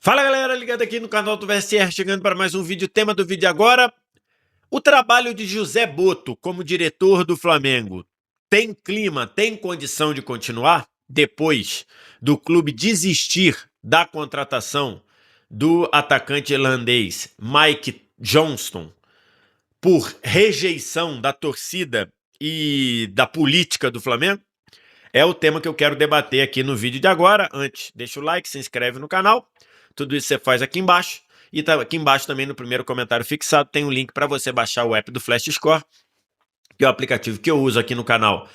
Fala galera, ligado aqui no canal do VSR, chegando para mais um vídeo. Tema do vídeo agora: o trabalho de José Botto como diretor do Flamengo tem clima, tem condição de continuar depois do clube desistir da contratação do atacante irlandês Mike Johnston por rejeição da torcida e da política do Flamengo? É o tema que eu quero debater aqui no vídeo de agora. Antes, deixa o like, se inscreve no canal. Tudo isso você faz aqui embaixo. E tá aqui embaixo também no primeiro comentário fixado tem um link para você baixar o app do Flash Score, que é o aplicativo que eu uso aqui no canal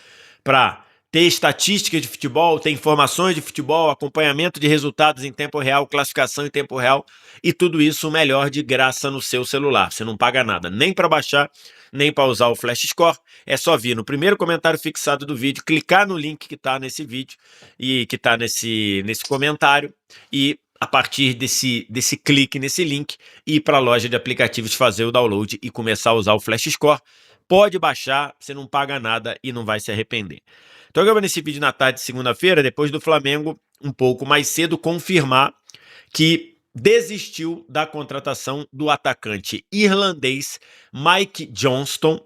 para ter estatísticas de futebol, ter informações de futebol, acompanhamento de resultados em tempo real, classificação em tempo real e tudo isso melhor de graça no seu celular. Você não paga nada, nem para baixar, nem para usar o Flash Score. É só vir no primeiro comentário fixado do vídeo, clicar no link que está nesse vídeo e que está nesse comentário e a partir desse clique nesse link, ir para a loja de aplicativos, fazer o download e começar a usar o Flash Score. Pode baixar, você não paga nada e não vai se arrepender. Estou gravando esse vídeo na tarde de segunda-feira, depois do Flamengo, um pouco mais cedo, confirmar que desistiu da contratação do atacante irlandês Mike Johnston,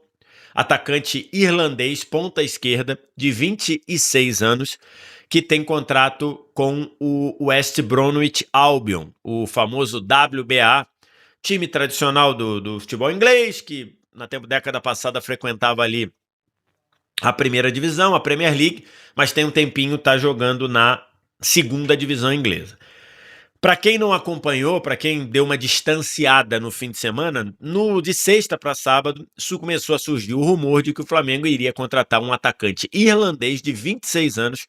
atacante irlandês, ponta esquerda, de 26 anos, que tem contrato com o West Bromwich Albion, o famoso WBA, time tradicional do futebol inglês, que na década passada frequentava ali a primeira divisão, a Premier League, mas tem um tempinho está jogando na segunda divisão inglesa. Para quem não acompanhou, para quem deu uma distanciada no fim de semana, de sexta para sábado, começou a surgir o rumor de que o Flamengo iria contratar um atacante irlandês de 26 anos,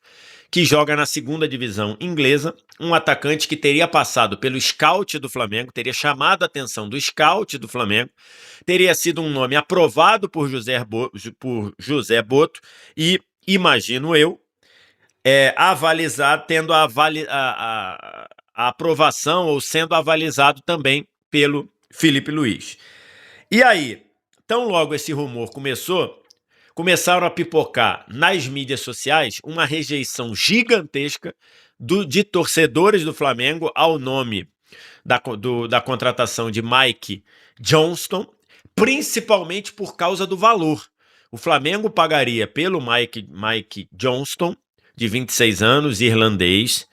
que joga na segunda divisão inglesa, um atacante que teria passado pelo scout do Flamengo, teria chamado a atenção do scout do Flamengo, teria sido um nome aprovado por José Botto e, imagino eu, avalizado, tendo a aprovação ou sendo avalizado também pelo Felipe Luiz. E aí, tão logo esse rumor começaram a pipocar nas mídias sociais uma rejeição gigantesca de torcedores do Flamengo ao nome da contratação de Mike Johnston, principalmente por causa do valor. O Flamengo pagaria pelo Mike Johnston, de 26 anos, irlandês,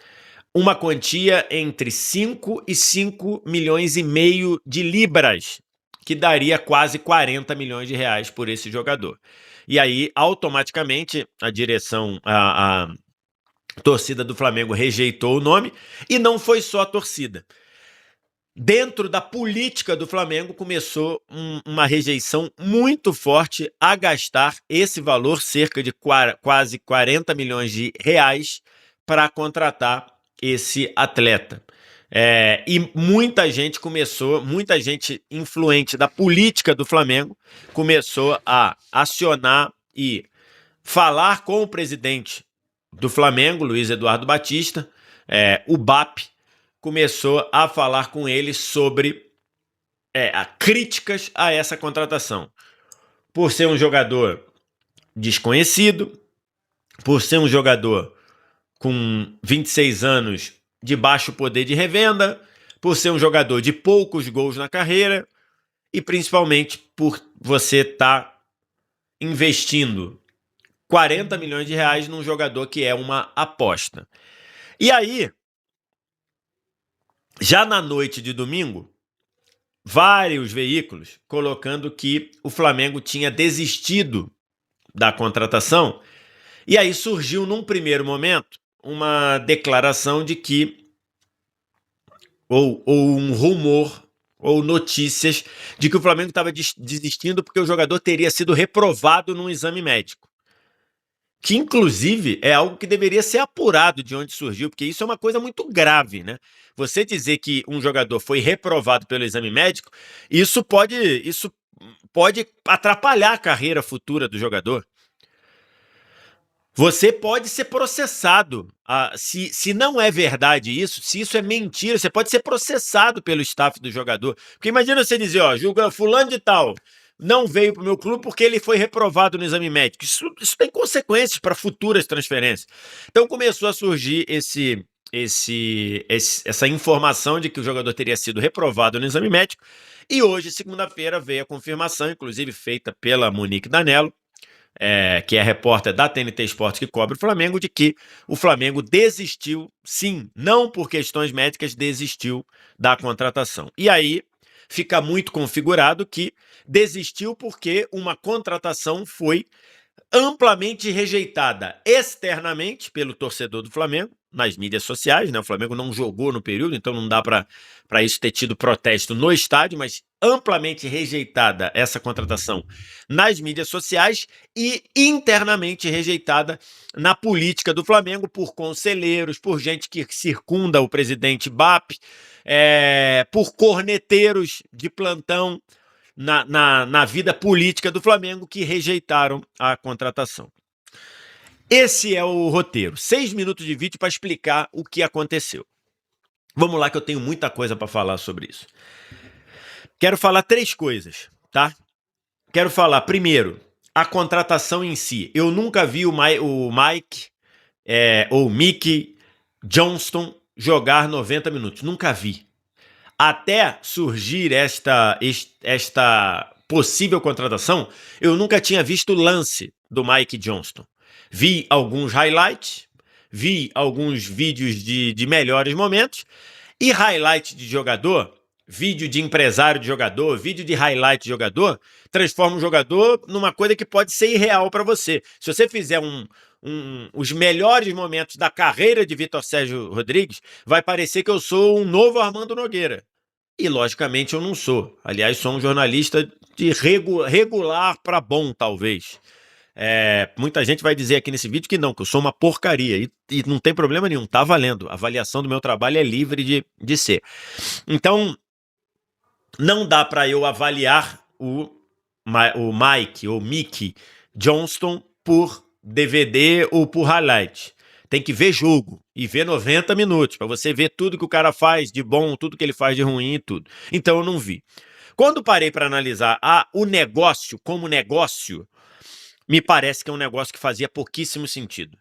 uma quantia entre 5 e 5 milhões e meio de libras, que daria quase 40 milhões de reais por esse jogador. E aí, automaticamente, a direção, a torcida do Flamengo rejeitou o nome, e não foi só a torcida. Dentro da política do Flamengo começou uma rejeição muito forte a gastar esse valor, cerca de quase 40 milhões de reais, para contratar esse atleta. E muita gente influente da política do Flamengo começou a acionar e falar com o presidente do Flamengo, Luiz Eduardo Batista, o BAP, começou a falar com ele sobre críticas a essa contratação. Por ser um jogador desconhecido, por ser um jogador com 26 anos de baixo poder de revenda, por ser um jogador de poucos gols na carreira e principalmente por você estar investindo 40 milhões de reais num jogador que é uma aposta. E aí, já na noite de domingo, vários veículos colocando que o Flamengo tinha desistido da contratação, e aí surgiu num primeiro momento uma declaração de que, ou um rumor, ou notícias de que o Flamengo estava desistindo porque o jogador teria sido reprovado num exame médico. Que, inclusive, é algo que deveria ser apurado de onde surgiu, porque isso é uma coisa muito grave, né? Você dizer que um jogador foi reprovado pelo exame médico, isso pode atrapalhar a carreira futura do jogador. Você pode ser processado. Se não é verdade isso, se isso é mentira, você pode ser processado pelo staff do jogador. Porque imagina você dizer, julga fulano de tal, não veio para o meu clube porque ele foi reprovado no exame médico. Isso tem consequências para futuras transferências. Então começou a surgir essa informação de que o jogador teria sido reprovado no exame médico, e hoje, segunda-feira, veio a confirmação, inclusive feita pela Monique Danello, que é repórter da TNT Esportes que cobre o Flamengo, de que o Flamengo desistiu, sim, não por questões médicas, desistiu da contratação. E aí fica muito configurado que desistiu porque uma contratação foi amplamente rejeitada externamente pelo torcedor do Flamengo, nas mídias sociais, né? O Flamengo não jogou no período, então não dá para isso ter tido protesto no estádio, mas amplamente rejeitada essa contratação nas mídias sociais e internamente rejeitada na política do Flamengo por conselheiros, por gente que circunda o presidente BAP, por corneteiros de plantão na vida política do Flamengo que rejeitaram a contratação. Esse é o roteiro. 6 minutos de vídeo para explicar o que aconteceu. Vamos lá que eu tenho muita coisa para falar sobre isso. Quero falar 3 coisas, tá? Quero falar, primeiro, a contratação em si. Eu nunca vi o Mike ou Mickey Johnston jogar 90 minutos. Nunca vi. Até surgir esta possível contratação, eu nunca tinha visto o lance do Mike Johnston. Vi alguns highlights, vi alguns vídeos de melhores momentos, e highlight de jogador, vídeo de empresário de jogador, vídeo de highlight de jogador, transforma o jogador numa coisa que pode ser irreal para você. Se você fizer os melhores momentos da carreira de Vitor Sérgio Rodrigues, vai parecer que eu sou um novo Armando Nogueira. E, logicamente, eu não sou. Aliás, sou um jornalista de regular para bom, talvez. Muita gente vai dizer aqui nesse vídeo que não, que eu sou uma porcaria. E não tem problema nenhum, tá valendo. A avaliação do meu trabalho é livre de ser. Então, não dá para eu avaliar o Mike ou Mickey Johnston por DVD ou por highlight. Tem que ver jogo e ver 90 minutos para você ver tudo que o cara faz de bom, tudo que ele faz de ruim e tudo. Então eu não vi. Quando parei para analisar o negócio como negócio, me parece que é um negócio que fazia pouquíssimo sentido.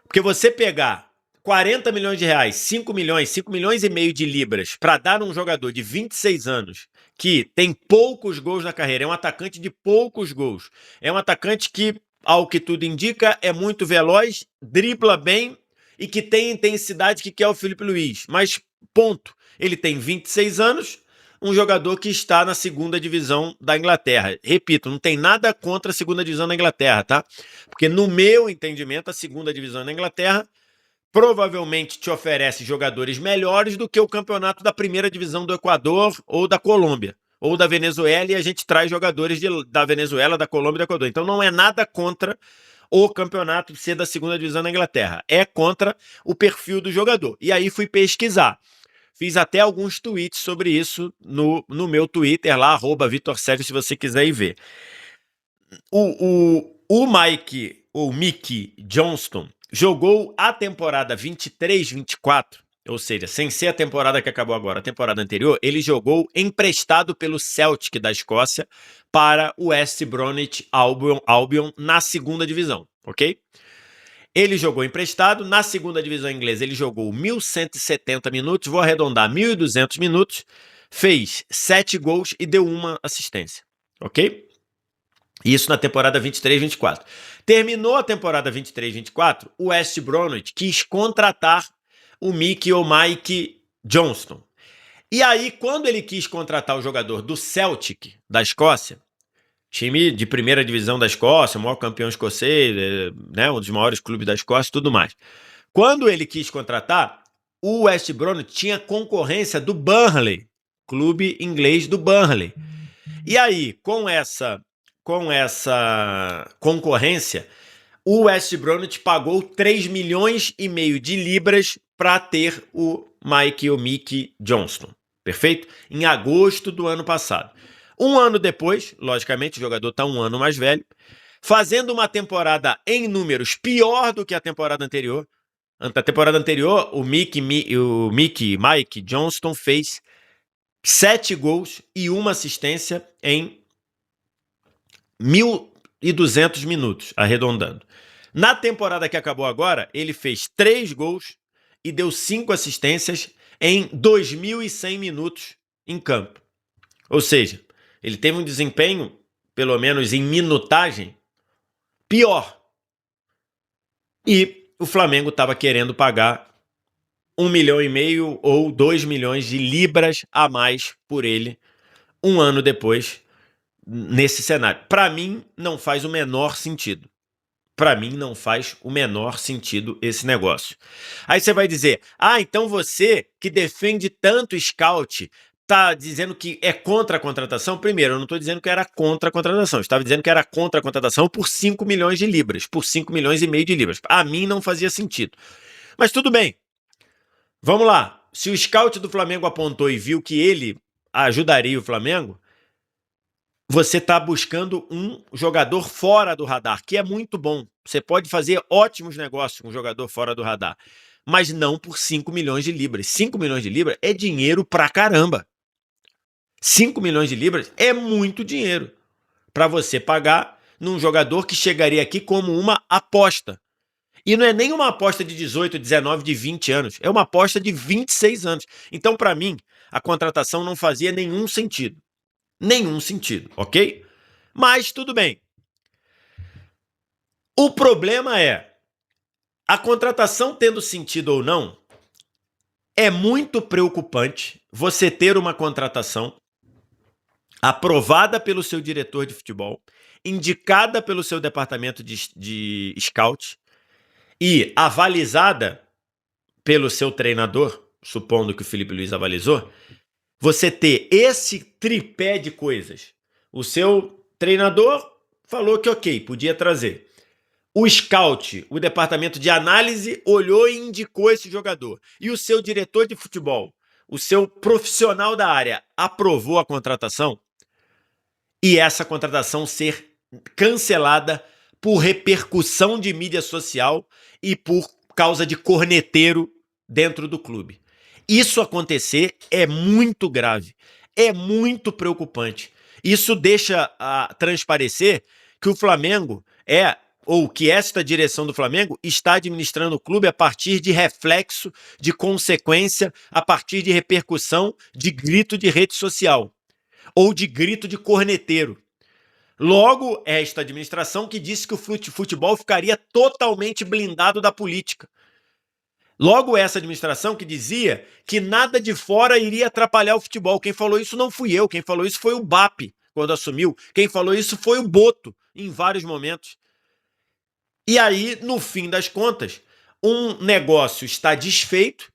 Porque você pegar 40 milhões de reais, 5 milhões e meio de libras para dar um jogador de 26 anos que tem poucos gols na carreira, é um atacante de poucos gols, é um atacante que, ao que tudo indica, é muito veloz, dribla bem e que tem intensidade que quer o Filipe Luís. Mas, ponto, ele tem 26 anos, um jogador que está na segunda divisão da Inglaterra. Repito, não tem nada contra a segunda divisão da Inglaterra, tá? Porque no meu entendimento, a segunda divisão da Inglaterra provavelmente te oferece jogadores melhores do que o campeonato da primeira divisão do Equador ou da Colômbia, ou da Venezuela, e a gente traz jogadores da Venezuela, da Colômbia e do Equador. Então não é nada contra o campeonato ser da segunda divisão da Inglaterra, é contra o perfil do jogador. E aí fui pesquisar. Fiz até alguns tweets sobre isso no meu Twitter lá, @VitorSérgio, se você quiser ir ver. O Mickey Johnston jogou a temporada 23-24, ou seja, sem ser a temporada que acabou agora, a temporada anterior, ele jogou emprestado pelo Celtic da Escócia para o West Bromwich Albion na segunda divisão, ok? Ele jogou emprestado, na segunda divisão inglesa ele jogou 1.170 minutos, vou arredondar 1.200 minutos, fez 7 gols e deu 1 assistência, ok? Isso na temporada 23-24. Terminou a temporada 23-24, o West Bromwich quis contratar o Mickey ou Mike Johnston. E aí, quando ele quis contratar o jogador do Celtic, da Escócia, time de primeira divisão da Escócia, o maior campeão escocês, né, um dos maiores clubes da Escócia e tudo mais. Quando ele quis contratar, o West Bromwich tinha concorrência do Burnley, clube inglês do Burnley. E aí, com essa concorrência, o West Bromwich pagou 3,5 milhões de libras para ter o Mickey Johnston, perfeito? Em agosto do ano passado. Um ano depois, logicamente, o jogador está 1 ano mais velho, fazendo uma temporada em números pior do que a temporada anterior. Na temporada anterior, o Mike Johnston fez 7 gols e 1 assistência em 1.200 minutos, arredondando. Na temporada que acabou agora, ele fez 3 gols e deu 5 assistências em 2.100 minutos em campo. Ou seja, ele teve um desempenho, pelo menos em minutagem, pior. E o Flamengo estava querendo pagar 1,5 milhão ou 2 milhões de libras a mais por ele, um ano depois, nesse cenário. Para mim, não faz o menor sentido. Para mim, não faz o menor sentido esse negócio. Aí você vai dizer, então você que defende tanto scout tá dizendo que é contra a contratação? Primeiro, eu não estou dizendo que era contra a contratação. Eu estava dizendo que era contra a contratação por 5 milhões de libras, por 5,5 milhões de libras. A mim não fazia sentido. Mas tudo bem. Vamos lá. Se o scout do Flamengo apontou e viu que ele ajudaria o Flamengo, você está buscando um jogador fora do radar, que é muito bom. Você pode fazer ótimos negócios com um jogador fora do radar, mas não por 5 milhões de libras. 5 milhões de libras é dinheiro pra caramba. 5 milhões de libras é muito dinheiro para você pagar num jogador que chegaria aqui como uma aposta. E não é nem uma aposta de 18, 19, de 20 anos. É uma aposta de 26 anos. Então, para mim, a contratação não fazia nenhum sentido. Nenhum sentido, ok? Mas tudo bem. O problema é, a contratação tendo sentido ou não, é muito preocupante você ter uma contratação aprovada pelo seu diretor de futebol, indicada pelo seu departamento de scout e avalizada pelo seu treinador, supondo que o Felipe Luiz avalizou, você ter esse tripé de coisas. O seu treinador falou que ok, podia trazer. O scout, o departamento de análise, olhou e indicou esse jogador. E o seu diretor de futebol, o seu profissional da área, aprovou a contratação. E essa contratação ser cancelada por repercussão de mídia social e por causa de corneteiro dentro do clube. Isso acontecer é muito grave, é muito preocupante. Isso deixa transparecer que o Flamengo ou que esta direção do Flamengo está administrando o clube a partir de reflexo, de consequência, a partir de repercussão, de grito de rede social ou de grito de corneteiro. Logo, é esta administração que disse que o futebol ficaria totalmente blindado da política. Logo, essa administração que dizia que nada de fora iria atrapalhar o futebol. Quem falou isso não fui eu, quem falou isso foi o BAP, quando assumiu. Quem falou isso foi o Boto, em vários momentos. E aí, no fim das contas, um negócio está desfeito,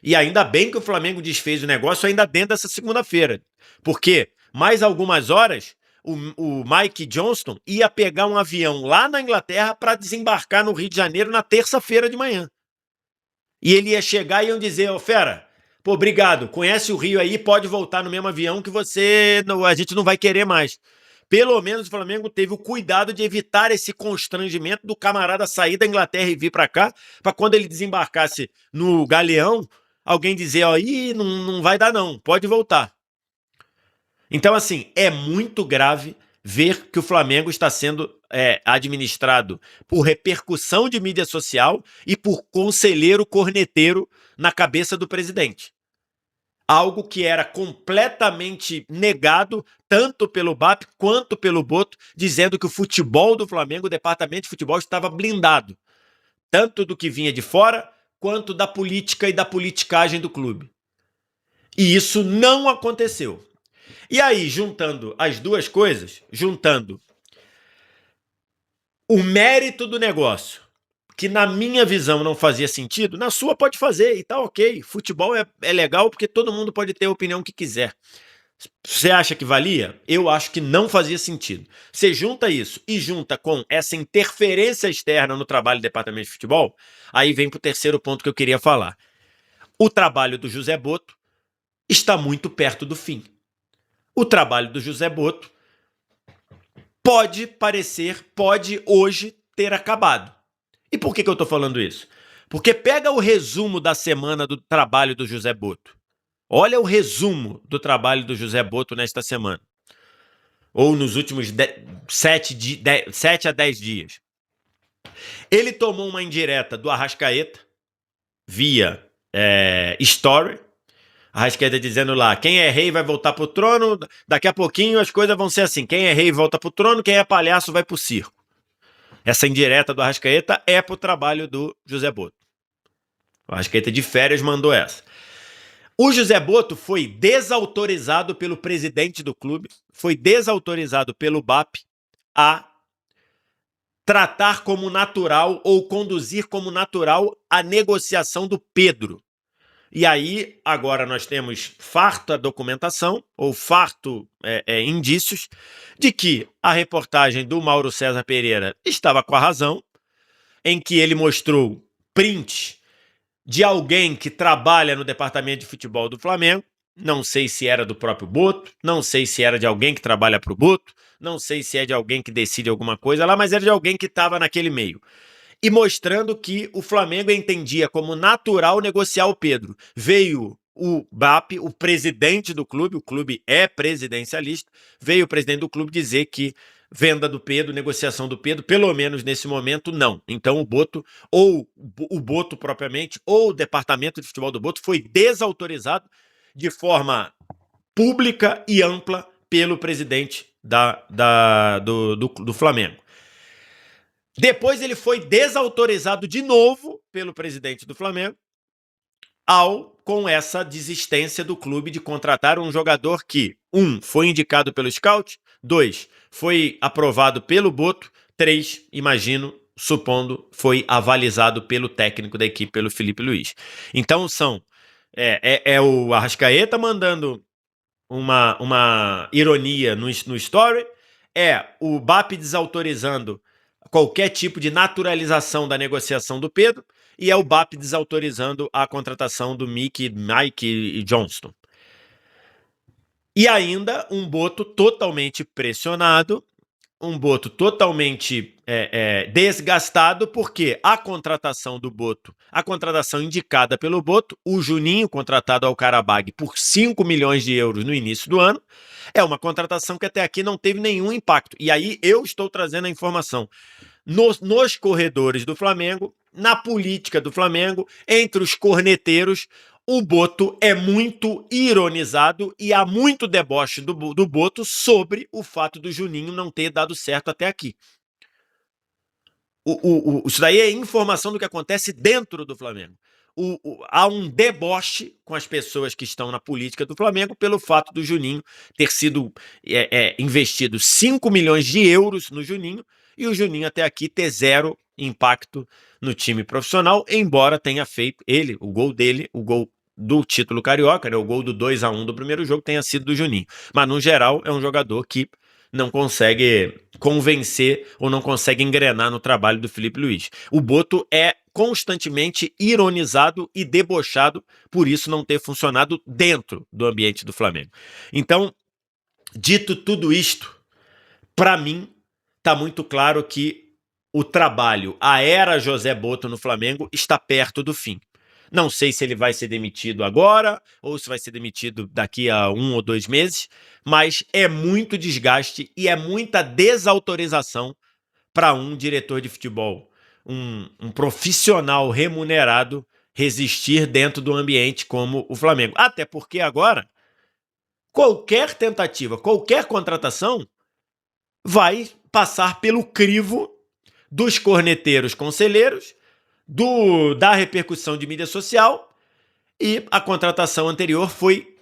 e ainda bem que o Flamengo desfez o negócio ainda dentro dessa segunda-feira, porque mais algumas horas o Mike Johnston ia pegar um avião lá na Inglaterra para desembarcar no Rio de Janeiro na terça-feira de manhã. E ele ia chegar e iam dizer, fera, pô, obrigado, conhece o Rio aí, pode voltar no mesmo avião que a gente não vai querer mais. Pelo menos o Flamengo teve o cuidado de evitar esse constrangimento do camarada sair da Inglaterra e vir para cá, para quando ele desembarcasse no Galeão, alguém dizer, não vai dar não, pode voltar. Então, assim, é muito grave ver que o Flamengo está sendo administrado por repercussão de mídia social e por conselheiro corneteiro na cabeça do presidente. Algo que era completamente negado tanto pelo BAP quanto pelo Boto, dizendo que o futebol do Flamengo, o departamento de futebol, estava blindado. Tanto do que vinha de fora, quanto da política e da politicagem do clube. E isso não aconteceu. E aí, juntando as duas coisas, juntando o mérito do negócio, que na minha visão não fazia sentido, na sua pode fazer e tá ok. Futebol é legal porque todo mundo pode ter a opinião que quiser. Você acha que valia? Eu acho que não fazia sentido. Você junta isso e junta com essa interferência externa no trabalho do departamento de futebol, aí vem pro terceiro ponto que eu queria falar. O trabalho do José Boto está muito perto do fim. O trabalho do José Boto pode hoje ter acabado. E por que eu estou falando isso? Porque pega o resumo da semana do trabalho do José Boto. Olha o resumo do trabalho do José Boto nesta semana. Ou nos últimos 7 a 10 dias. Ele tomou uma indireta do Arrascaeta, via story. Arrascaeta dizendo lá, quem é rei vai voltar pro trono, daqui a pouquinho as coisas vão ser assim, quem é rei volta pro trono, quem é palhaço vai pro circo. Essa indireta do Arrascaeta é pro trabalho do José Boto. O Arrascaeta de férias mandou essa. O José Boto foi desautorizado pelo presidente do clube, foi desautorizado pelo BAP a tratar como natural ou conduzir como natural a negociação do Pedro. E aí, agora nós temos farta documentação, ou farto indícios, de que a reportagem do Mauro César Pereira estava com a razão, em que ele mostrou print de alguém que trabalha no departamento de futebol do Flamengo, não sei se era do próprio Boto, não sei se era de alguém que trabalha para o Boto, não sei se é de alguém que decide alguma coisa lá, mas era de alguém que estava naquele meio. E mostrando que o Flamengo entendia como natural negociar o Pedro. Veio o BAP, o presidente do clube, o clube é presidencialista, veio o presidente do clube dizer que venda do Pedro, negociação do Pedro, pelo menos nesse momento, não. Então o Boto, ou o Boto propriamente, ou o departamento de futebol do Boto foi desautorizado de forma pública e ampla pelo presidente do Flamengo. Depois ele foi desautorizado de novo pelo presidente do Flamengo, com essa desistência do clube de contratar um jogador que, 1, foi indicado pelo scout, 2, foi aprovado pelo Boto, 3, supondo, foi avalizado pelo técnico da equipe, pelo Felipe Luiz. Então o Arrascaeta mandando uma ironia no story, o BAP desautorizando qualquer tipo de naturalização da negociação do Pedro, e é o BAP desautorizando a contratação do Mike e Johnston. E ainda um Boto totalmente pressionado, um Boto totalmente desgastado, porque a contratação do Boto, a contratação indicada pelo Boto, o Juninho, contratado ao Karabag por 5 milhões de euros no início do ano, é uma contratação que até aqui não teve nenhum impacto. E aí eu estou trazendo a informação. Nos corredores do Flamengo, na política do Flamengo, entre os corneteiros, o Boto é muito ironizado e há muito deboche do Boto sobre o fato do Juninho não ter dado certo até aqui. Isso daí é informação do que acontece dentro do Flamengo. Há um deboche com as pessoas que estão na política do Flamengo pelo fato do Juninho ter sido investido 5 milhões de euros no Juninho, e o Juninho até aqui ter zero impacto no time profissional, embora tenha feito o gol dele, o gol do título carioca, né, o gol do 2-1 do primeiro jogo tenha sido do Juninho. Mas, no geral, é um jogador que não consegue convencer ou não consegue engrenar no trabalho do Felipe Luiz. O Boto é constantemente ironizado e debochado por isso não ter funcionado dentro do ambiente do Flamengo. Então, dito tudo isto, para mim, está muito claro que o trabalho, a era José Boto no Flamengo está perto do fim. Não sei se ele vai ser demitido agora ou se vai ser demitido daqui a 1 ou 2 meses, mas é muito desgaste e é muita desautorização para um diretor de futebol, um profissional remunerado resistir dentro do ambiente como o Flamengo. Até porque agora, qualquer tentativa, qualquer contratação vai passar pelo crivo dos corneteiros conselheiros, da repercussão de mídia social, e a contratação anterior foi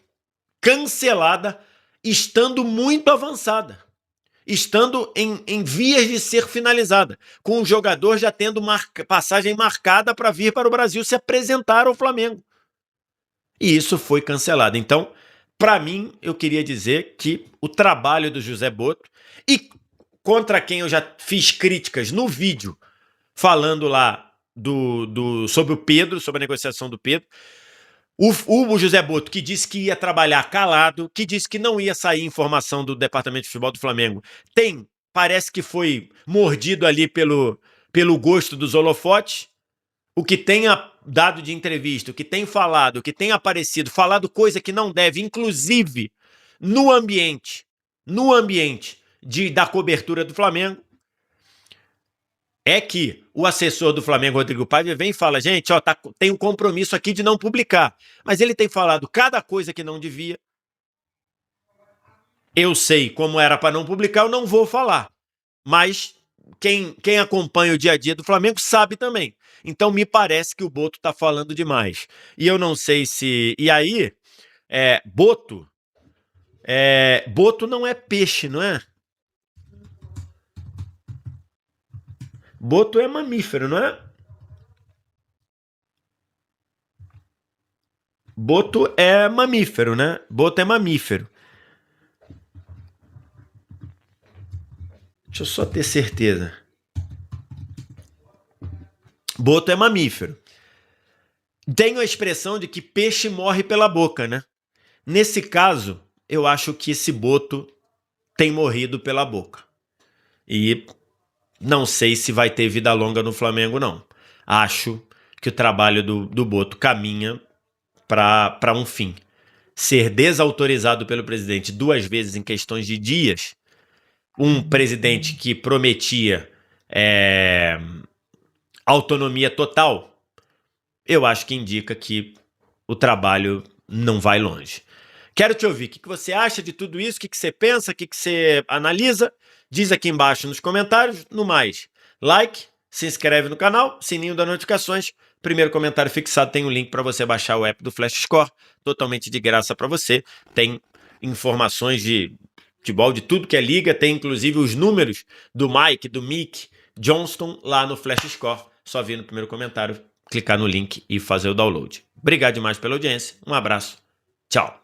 cancelada, estando muito avançada, estando em vias de ser finalizada, com o jogador já tendo passagem marcada para vir para o Brasil se apresentar ao Flamengo. E isso foi cancelado. Então, para mim, eu queria dizer que o trabalho do José Boto, e contra quem eu já fiz críticas no vídeo, falando lá sobre o Pedro, sobre a negociação do Pedro, o José Boto, que disse que ia trabalhar calado, que disse que não ia sair informação do Departamento de Futebol do Flamengo, parece que foi mordido ali pelo gosto dos holofotes. O que tenha dado de entrevista, o que tem falado, o que tem aparecido, falado coisa que não deve, inclusive no ambiente da cobertura do Flamengo, é que o assessor do Flamengo, Rodrigo Paiva, vem e fala, gente, ó, tem um compromisso aqui de não publicar. Mas ele tem falado cada coisa que não devia. Eu sei como era para não publicar, eu não vou falar. Mas quem acompanha o dia a dia do Flamengo sabe também. Então me parece que o Boto tá falando demais. E eu não sei se... E aí, Boto não é peixe, não é? Boto é mamífero, não é? Boto é mamífero, né? Boto é mamífero. Deixa eu só ter certeza. Boto é mamífero. Tem a expressão de que peixe morre pela boca, né? Nesse caso, eu acho que esse boto tem morrido pela boca. E não sei se vai ter vida longa no Flamengo, não. Acho que o trabalho do Boto caminha para um fim. Ser desautorizado pelo presidente 2 vezes em questões de dias, um presidente que prometia autonomia total, eu acho que indica que o trabalho não vai longe. Quero te ouvir. O que você acha de tudo isso? O que você pensa? O que você analisa? Diz aqui embaixo nos comentários. No mais, like, se inscreve no canal, sininho das notificações. Primeiro comentário fixado tem um link para você baixar o app do Flash Score, totalmente de graça para você. Tem informações de futebol, de tudo que é liga, tem inclusive os números do Mike, do Mick Johnston lá no Flash Score. Só vir no primeiro comentário, clicar no link e fazer o download. Obrigado demais pela audiência. Um abraço. Tchau.